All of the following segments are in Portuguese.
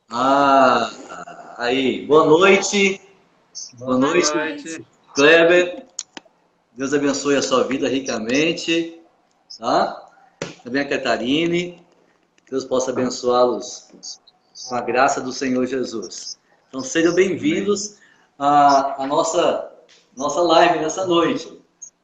Ah, aí. Boa noite. Boa Boa noite, noite. Kleber. Deus abençoe a sua vida ricamente, tá? Também a Catarine. Deus possa abençoá-los com a graça do Senhor Jesus. Então sejam Amém. bem-vindos à nossa live nessa noite,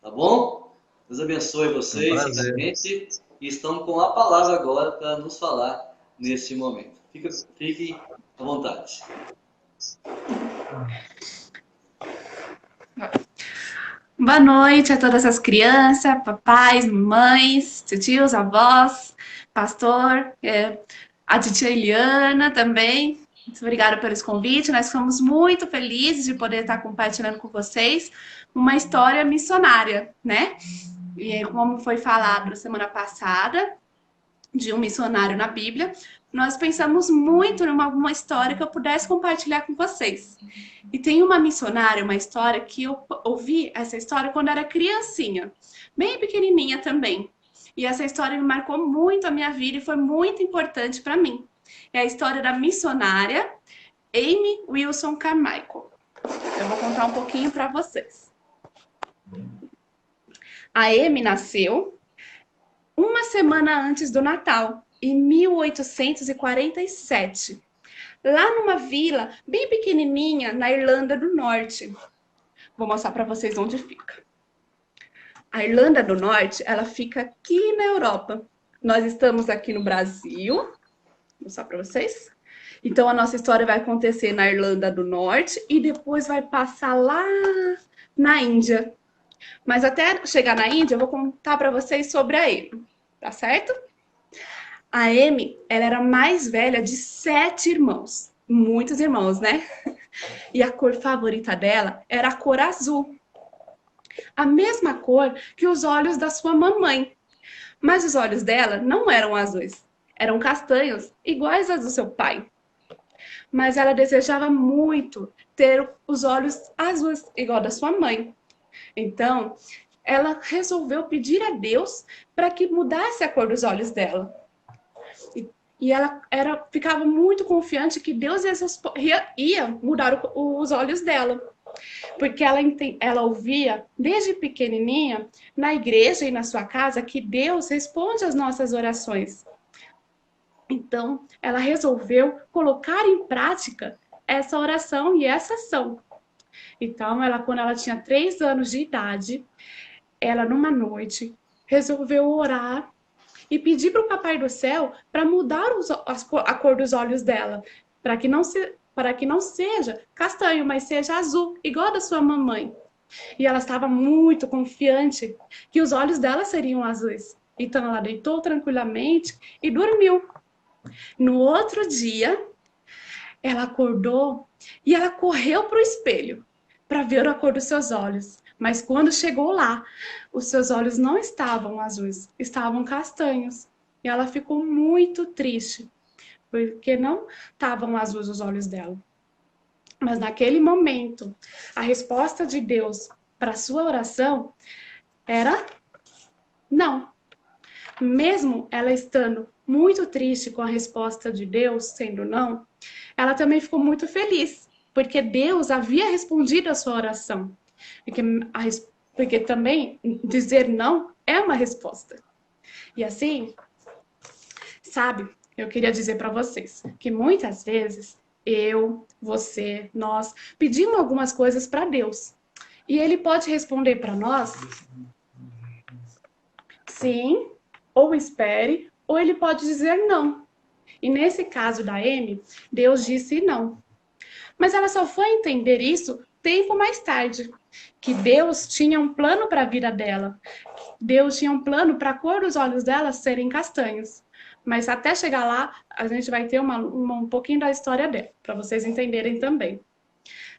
tá bom? Deus abençoe É um vocês prazer. ricamente e estão com a palavra agora para nos falar neste momento. Fique à vontade. Boa noite a todas as crianças, papais, mamães, tios, avós, pastor, a titia Eliana também. Muito obrigada pelo convite. Nós ficamos muito felizes de poder estar compartilhando com vocês uma história missionária, né? E como foi falado na semana passada, de um missionário na Bíblia, nós pensamos muito numa história que eu pudesse compartilhar com vocês. E tem uma missionária, uma história que eu ouvi essa história quando era criancinha, bem pequenininha também. E essa história me marcou muito a minha vida e foi muito importante para mim. É a história da missionária Amy Wilson Carmichael. Eu vou contar um pouquinho para vocês. A Amy nasceu uma semana antes do Natal, em 1847, lá numa vila bem pequenininha na Irlanda do Norte. Vou mostrar para vocês onde fica. A Irlanda do Norte, ela fica aqui na Europa. Nós estamos aqui no Brasil. Vou mostrar para vocês. Então, a nossa história vai acontecer na Irlanda do Norte e depois vai passar lá na Índia. Mas até chegar na Índia, eu vou contar para vocês sobre a Amy, tá certo? A Amy, ela era a mais velha de 7 irmãos. Muitos irmãos, né? E a cor favorita dela era a cor azul. A mesma cor que os olhos da sua mamãe. Mas os olhos dela não eram azuis. Eram castanhos, iguais aos do seu pai. Mas ela desejava muito ter os olhos azuis, igual da sua mãe. Então, ela resolveu pedir a Deus para que mudasse a cor dos olhos dela. E ela ficava muito confiante que Deus ia mudar os olhos dela. Porque ela ouvia, desde pequenininha, na igreja e na sua casa, que Deus responde às nossas orações. Então, ela resolveu colocar em prática essa oração e essa ação. Então, quando ela tinha 3 anos de idade, ela, numa noite, resolveu orar e pedir para o Papai do Céu para mudar a cor dos olhos dela, para que não seja castanho, mas seja azul, igual a da sua mamãe. E ela estava muito confiante que os olhos dela seriam azuis. Então ela deitou tranquilamente e dormiu. No outro dia, ela acordou e ela correu para o espelho para ver a cor dos seus olhos. Mas quando chegou lá, os seus olhos não estavam azuis, estavam castanhos. E ela ficou muito triste, porque não estavam azuis os olhos dela. Mas naquele momento, a resposta de Deus para a sua oração era não. Mesmo ela estando muito triste com a resposta de Deus, sendo não, ela também ficou muito feliz, porque Deus havia respondido a sua oração. Porque, porque também dizer não é uma resposta. E assim, sabe, eu queria dizer para vocês que muitas vezes você, nós pedimos algumas coisas para Deus. E ele pode responder para nós sim, ou espere, ou ele pode dizer não. E nesse caso da Amy, Deus disse não. Mas ela só foi entender isso tempo mais tarde, que Deus tinha um plano para a vida dela. Deus tinha um plano para a cor dos olhos dela serem castanhos. Mas até chegar lá, a gente vai ter um pouquinho da história dela, para vocês entenderem também.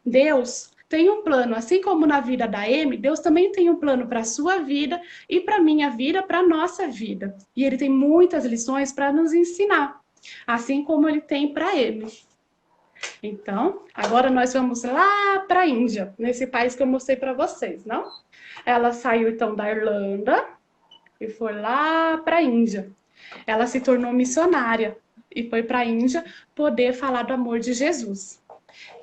Deus tem um plano, assim como na vida da Amy, Deus também tem um plano para a sua vida e para a minha vida, para a nossa vida. E Ele tem muitas lições para nos ensinar, assim como Ele tem para Amy. Então, agora nós vamos lá para a Índia, nesse país que eu mostrei para vocês, não? Ela saiu então da Irlanda e foi lá para a Índia. Ela se tornou missionária. e foi para a Índia poder falar do amor de Jesus.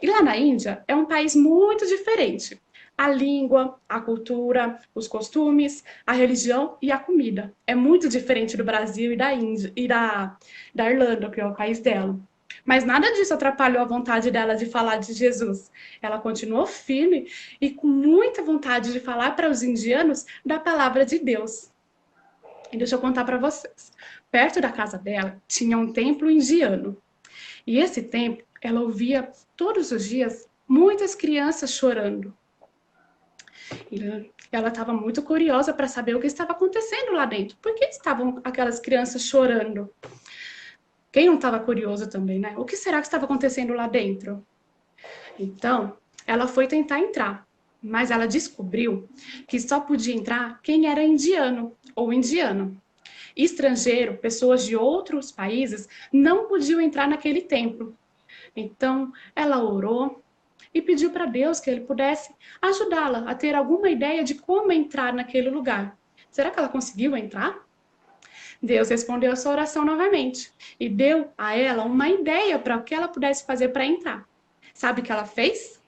E lá na Índia é um país muito diferente. A língua, a cultura, os costumes, a religião e a comida. É muito diferente do Brasil e da Índia e da Irlanda, que é o país dela. Mas nada disso atrapalhou a vontade dela de falar de Jesus. Ela continuou firme e com muita vontade de falar para os indianos da palavra de Deus. E deixa eu contar para vocês. Perto da casa dela tinha um templo indiano. E esse templo, ela ouvia todos os dias muitas crianças chorando. E ela estava muito curiosa para saber o que estava acontecendo lá dentro. Por que estavam aquelas crianças chorando? Quem não estava curioso também, né? O que será que estava acontecendo lá dentro? Então, ela foi tentar entrar, mas ela descobriu que só podia entrar quem era indiano ou indiana. Estrangeiro, pessoas de outros países, não podiam entrar naquele templo. Então, ela orou e pediu para Deus que ele pudesse ajudá-la a ter alguma ideia de como entrar naquele lugar. Será que ela conseguiu entrar? Deus respondeu a sua oração novamente e deu a ela uma ideia para o que ela pudesse fazer para entrar. Sabe o que ela fez?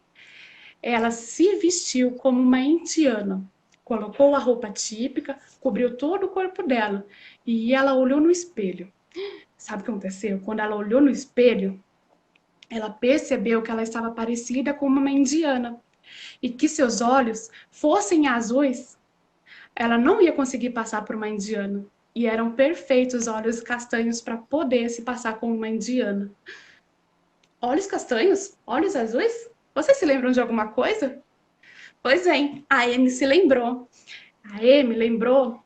Ela se vestiu como uma indiana, colocou a roupa típica, cobriu todo o corpo dela e ela olhou no espelho. Sabe o que aconteceu? Quando ela olhou no espelho, ela percebeu que ela estava parecida com uma indiana e que seus olhos fossem azuis, ela não ia conseguir passar por uma indiana. E eram perfeitos olhos castanhos para poder se passar como uma indiana. Olhos castanhos? Olhos azuis? Vocês se lembram de alguma coisa? Pois bem, a Amy se lembrou. A Amy lembrou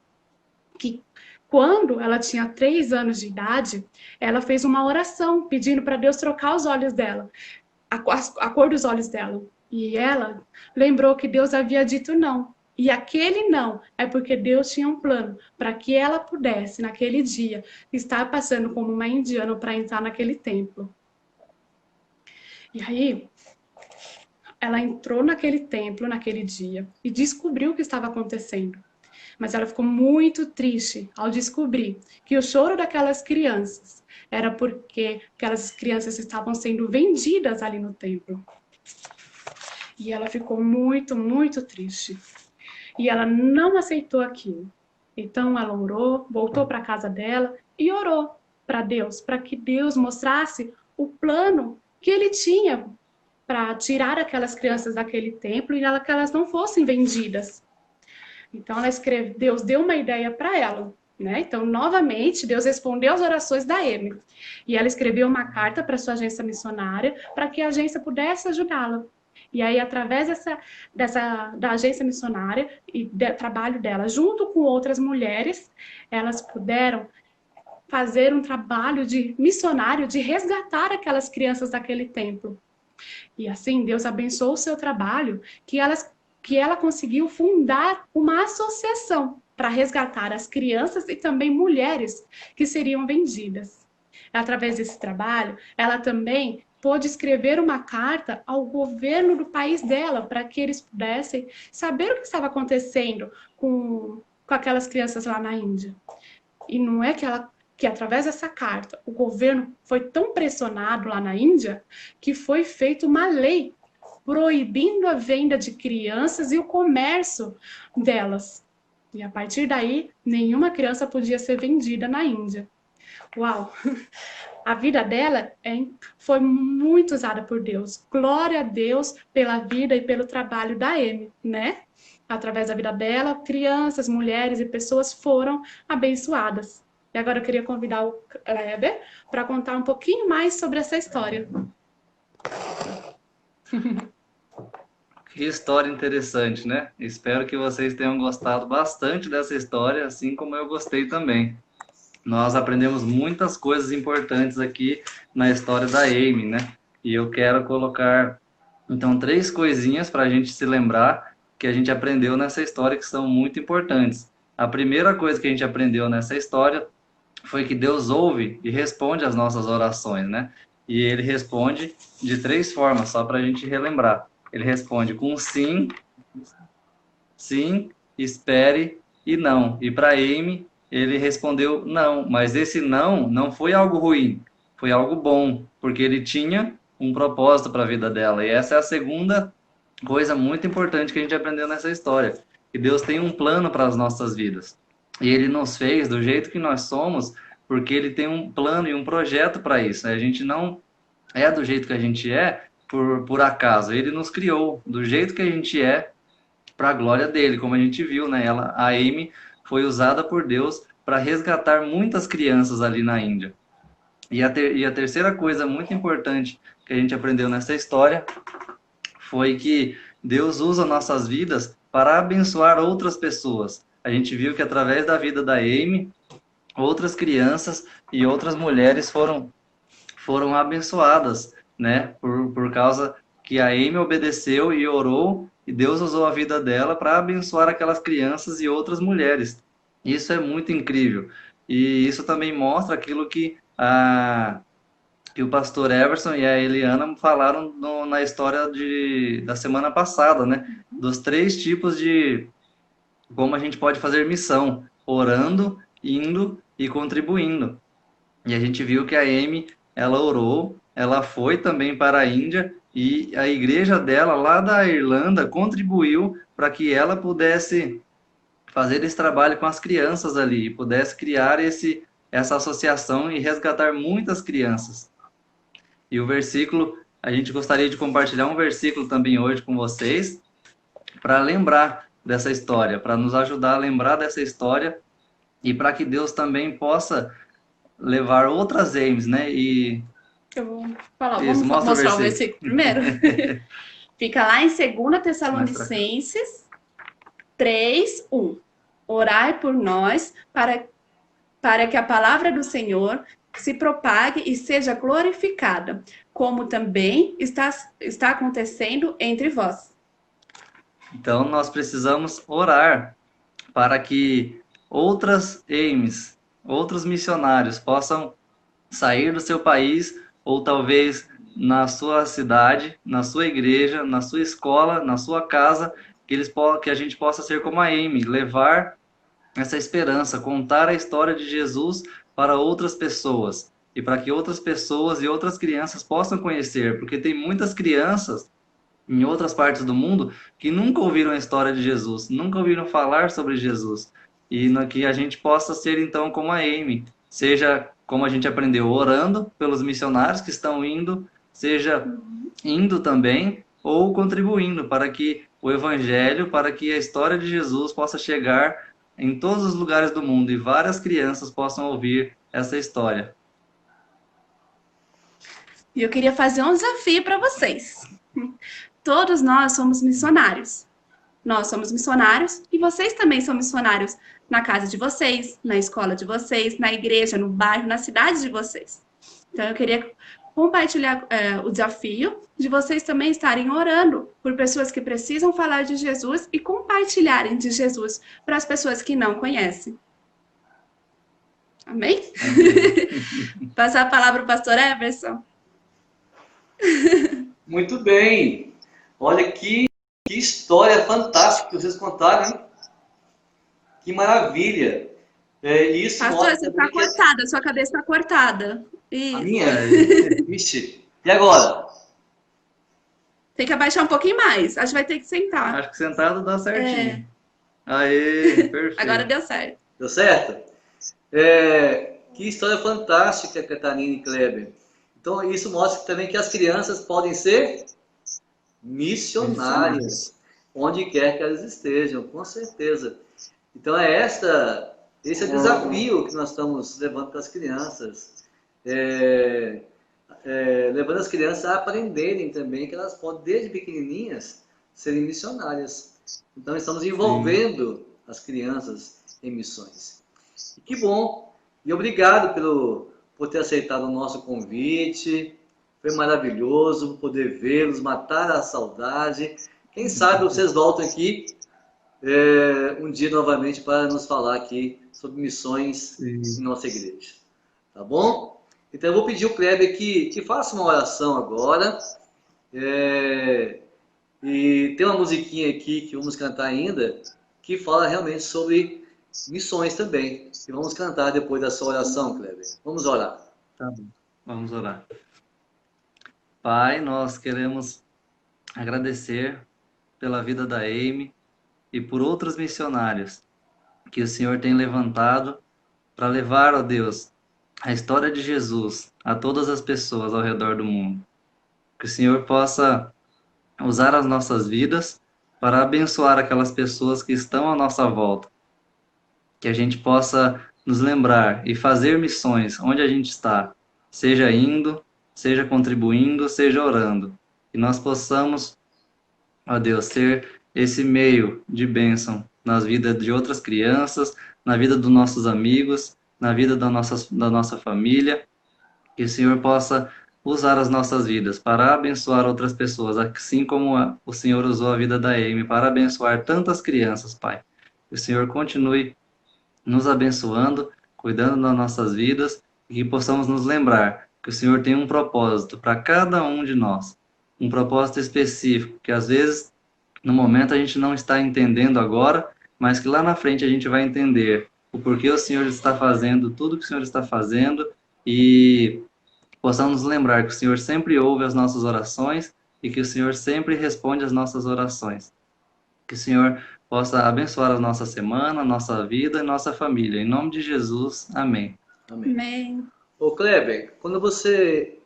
que quando ela tinha 3 anos de idade, ela fez uma oração pedindo para Deus trocar os olhos dela, a cor dos olhos dela. E ela lembrou que Deus havia dito não. E aquele não é porque Deus tinha um plano para que ela pudesse, naquele dia, estar passando como uma indiana para entrar naquele templo. E aí, ela entrou naquele templo naquele dia e descobriu o que estava acontecendo. Mas ela ficou muito triste ao descobrir que o choro daquelas crianças era porque aquelas crianças estavam sendo vendidas ali no templo. E ela ficou muito, muito triste. E ela não aceitou aquilo. Então ela orou, voltou para a casa dela e orou para Deus, para que Deus mostrasse o plano que ele tinha para tirar aquelas crianças daquele templo e que elas não fossem vendidas. Então Deus deu uma ideia para ela, né? Então, novamente, Deus respondeu às orações da Amy. E ela escreveu uma carta para sua agência missionária para que a agência pudesse ajudá-la. E aí, através da agência missionária e do trabalho dela, junto com outras mulheres, elas puderam fazer um trabalho de missionário, de resgatar aquelas crianças daquele templo. E assim, Deus abençoou o seu trabalho, que ela conseguiu fundar uma associação para resgatar as crianças e também mulheres que seriam vendidas. Através desse trabalho, ela também pôde escrever uma carta ao governo do país dela para que eles pudessem saber o que estava acontecendo com aquelas crianças lá na Índia. E não é que através dessa carta o governo foi tão pressionado lá na Índia que foi feita uma lei proibindo a venda de crianças e o comércio delas. E a partir daí, nenhuma criança podia ser vendida na Índia. Uau! A vida dela foi muito usada por Deus. Glória a Deus pela vida e pelo trabalho da Amy, né? Através da vida dela, crianças, mulheres e pessoas foram abençoadas. E agora eu queria convidar o Kleber para contar um pouquinho mais sobre essa história. Que história interessante, né? Espero que vocês tenham gostado bastante dessa história, assim como eu gostei também. Nós aprendemos muitas coisas importantes aqui na história da Amy, né? E eu quero colocar, então, 3 coisinhas para a gente se lembrar que a gente aprendeu nessa história que são muito importantes. A primeira coisa que a gente aprendeu nessa história foi que Deus ouve e responde às nossas orações, né? E ele responde de 3 formas, só para a gente relembrar. Ele responde com sim, sim, espere e não. E para Amy, ele respondeu não, mas esse não foi algo ruim. foi algo bom, porque ele tinha um propósito para a vida dela. E essa é a segunda coisa muito importante que a gente aprendeu nessa história, que Deus tem um plano para as nossas vidas. E Ele nos fez do jeito que nós somos, porque Ele tem um plano e um projeto para isso. A gente não é do jeito que a gente é por acaso. Ele nos criou do jeito que a gente é para a glória dele, como a gente viu, né? A Amy foi usada por Deus para resgatar muitas crianças ali na Índia. E a terceira coisa muito importante que a gente aprendeu nessa história foi que Deus usa nossas vidas para abençoar outras pessoas. A gente viu que através da vida da Amy, outras crianças e outras mulheres foram abençoadas, né? Por causa que a Amy obedeceu e orou, e Deus usou a vida dela para abençoar aquelas crianças e outras mulheres. Isso é muito incrível. E isso também mostra aquilo que o pastor Everson e a Eliana falaram na história da semana passada, né? Dos 3 tipos de como a gente pode fazer missão: orando, indo e contribuindo. E a gente viu que a Amy, ela orou, ela foi também para a Índia, e a igreja dela lá da Irlanda contribuiu para que ela pudesse fazer esse trabalho com as crianças ali, e pudesse criar essa associação e resgatar muitas crianças. E o versículo, a gente gostaria de compartilhar um versículo também hoje com vocês, para lembrar dessa história, para nos ajudar a lembrar dessa história, e para que Deus também possa levar outras Amys, né? E Eu vou falar, isso, vamos mostra mostrar o versículo primeiro. Fica lá em 2 Tessalonicenses 3:1. Orai por nós para que a palavra do Senhor se propague e seja glorificada, como também está acontecendo entre vós. Então, nós precisamos orar para que outras Amys, outros missionários possam sair do seu país, ou talvez na sua cidade, na sua igreja, na sua escola, na sua casa, que a gente possa ser como a Amy, levar essa esperança, contar a história de Jesus para outras pessoas, e para que outras pessoas e outras crianças possam conhecer, porque tem muitas crianças em outras partes do mundo que nunca ouviram a história de Jesus, nunca ouviram falar sobre Jesus, e que a gente possa ser então como a Amy, seja como a gente aprendeu, orando pelos missionários que estão indo, seja indo também, ou contribuindo para que o evangelho, para que a história de Jesus possa chegar em todos os lugares do mundo e várias crianças possam ouvir essa história. E eu queria fazer um desafio para vocês. Todos nós somos missionários. Nós somos missionários e vocês também são missionários na casa de vocês, na escola de vocês, na igreja, no bairro, na cidade de vocês. Então eu queria compartilhar o desafio de vocês também estarem orando por pessoas que precisam falar de Jesus e compartilharem de Jesus para as pessoas que não conhecem. Amém? Passar a palavra para o pastor Everson. Muito bem. Olha que história fantástica que vocês contaram, hein? Que maravilha. Isso pastor, você está cortada, sua cabeça está cortada. A minha? Vixe. E agora? Tem que abaixar um pouquinho mais. Acho que vai ter que sentar. Acho que sentado dá certinho. Aê, perfeito. Agora deu certo. Deu certo? Que história fantástica, Catarina e Kleber. Então, isso mostra também que as crianças podem ser missionárias, onde quer que elas estejam, com certeza. Então, esse é o desafio que nós estamos levando para as crianças. Levando as crianças a aprenderem também que elas podem, desde pequenininhas, serem missionárias. Então, estamos envolvendo as crianças em missões. E que bom! E obrigado por ter aceitado o nosso convite. Foi maravilhoso poder vê-los, matar a saudade. Quem sabe vocês voltam aqui um dia novamente para nos falar aqui sobre missões em nossa igreja. Tá bom? Então eu vou pedir ao Kleber que faça uma oração agora. E tem uma musiquinha aqui que vamos cantar ainda, que fala realmente sobre missões também. E vamos cantar depois da sua oração, Kleber. Vamos orar. Tá bom. Vamos orar. Pai, nós queremos agradecer pela vida da Amy e por outros missionários que o Senhor tem levantado para levar, ó Deus, a história de Jesus a todas as pessoas ao redor do mundo. Que o Senhor possa usar as nossas vidas para abençoar aquelas pessoas que estão à nossa volta. Que a gente possa nos lembrar e fazer missões onde a gente está, seja indo, seja contribuindo, seja orando. Que nós possamos, ó Deus, ser esse meio de bênção nas vidas de outras crianças, na vida dos nossos amigos, na vida da nossa família. Que o Senhor possa usar as nossas vidas para abençoar outras pessoas, assim como o Senhor usou a vida da Amy para abençoar tantas crianças, Pai. Que o Senhor continue nos abençoando, cuidando das nossas vidas e que possamos nos lembrar que o Senhor tem um propósito para cada um de nós, um propósito específico, que às vezes, no momento, a gente não está entendendo agora, mas que lá na frente a gente vai entender o porquê o Senhor está fazendo tudo que o Senhor está fazendo e possamos nos lembrar que o Senhor sempre ouve as nossas orações e que o Senhor sempre responde às nossas orações. Que o Senhor possa abençoar a nossa semana, a nossa vida e nossa família. Em nome de Jesus, amém. Amém. Amém. Ô Kleber, quando você,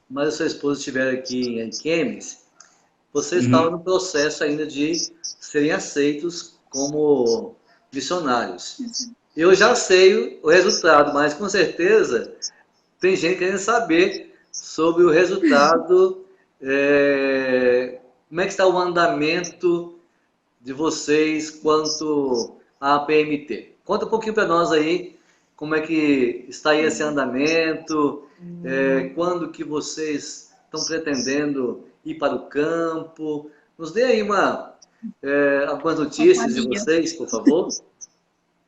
mas a sua esposa estiver aqui em Kemes, você estava no processo ainda de serem aceitos como missionários. Eu já sei o resultado, mas com certeza tem gente querendo saber sobre o resultado, como é que está o andamento de vocês quanto à PMT. Conta um pouquinho para nós aí, como é que está aí esse andamento, quando que vocês estão pretendendo ir para o campo. Nos dê aí algumas notícias de vocês, por favor.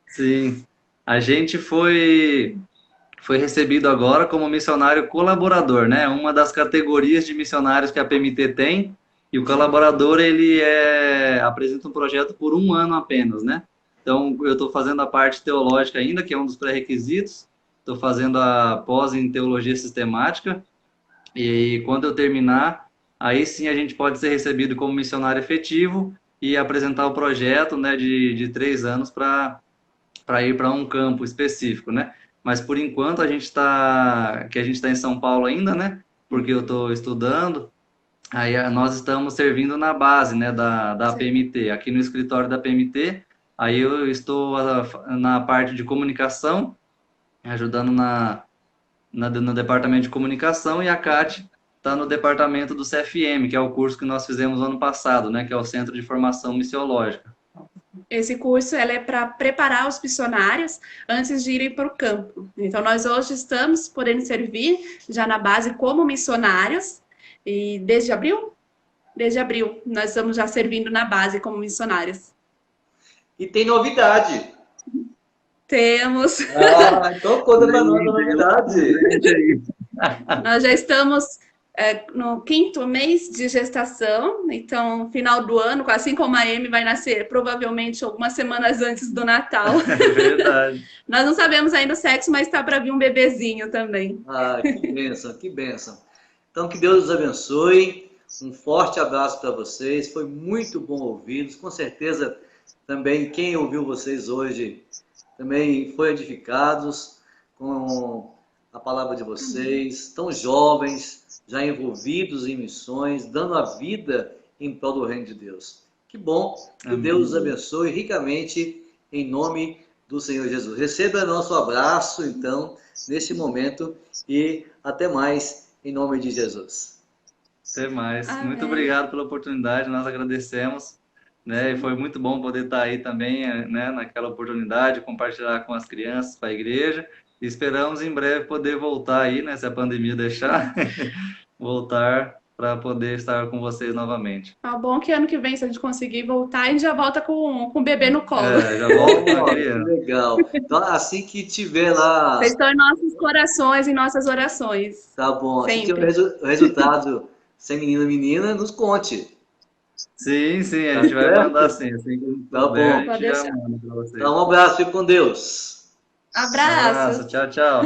Sim, a gente foi recebido agora como missionário colaborador, né? Uma das categorias de missionários que a PMT tem, e o colaborador, ele apresenta um projeto por 1 ano apenas, né? Então, eu estou fazendo a parte teológica ainda, que é um dos pré-requisitos, estou fazendo a pós em teologia sistemática, e quando eu terminar, aí sim a gente pode ser recebido como missionário efetivo e apresentar o projeto, né, de 3 anos para ir para um campo específico, né? Mas por enquanto a gente está em São Paulo ainda, né? Porque eu estou estudando. Aí nós estamos servindo na base, né, da PMT, aqui no escritório da PMT. Aí eu estou na parte de comunicação, ajudando no departamento de comunicação, e a Kate está no departamento do CFM, que é o curso que nós fizemos ano passado, né, que é o Centro de Formação Missiológica. Esse curso é para preparar os missionários antes de irem para o campo. Então, nós hoje estamos podendo servir já na base como missionários. E desde abril? Desde abril, nós estamos já servindo na base como missionários. E tem novidade. Temos. Então conta para nós a novidade. Nós já estamos no 5º mês de gestação, então, final do ano, assim como a Amy vai nascer provavelmente algumas semanas antes do Natal. É verdade. Nós não sabemos ainda o sexo, mas está para vir um bebezinho também. Que bênção, que bênção. Então, que Deus os abençoe. Um forte abraço para vocês. Foi muito bom ouvi-los. Com certeza, também quem ouviu vocês hoje também foi edificados com a palavra de vocês. Tão jovens, já envolvidos em missões, dando a vida em prol do reino de Deus. Que bom. Que Amém. Deus os abençoe ricamente em nome do Senhor Jesus. Receba nosso abraço, então, neste momento, e até mais. Em nome de Jesus. Até mais. Amém. Muito obrigado pela oportunidade, nós agradecemos, né? E foi muito bom poder estar aí também, né, naquela oportunidade, compartilhar com as crianças, com a igreja. E esperamos em breve poder voltar aí, né, se a pandemia deixar, voltar para poder estar com vocês novamente. Bom que ano que vem, se a gente conseguir voltar, a gente já volta com o bebê no colo. Já volto com a criança. Legal. Então, assim que tiver lá... Vocês estão em nossos corações, em nossas orações. Tá bom. Assim que Sempre. tiver o resultado sem menino e menina, nos conte. Sim, a gente vai mandar sim. Assim que Tá puder, bom. a gente já manda para vocês. Então, um abraço e com Deus. Abraço. Tchau.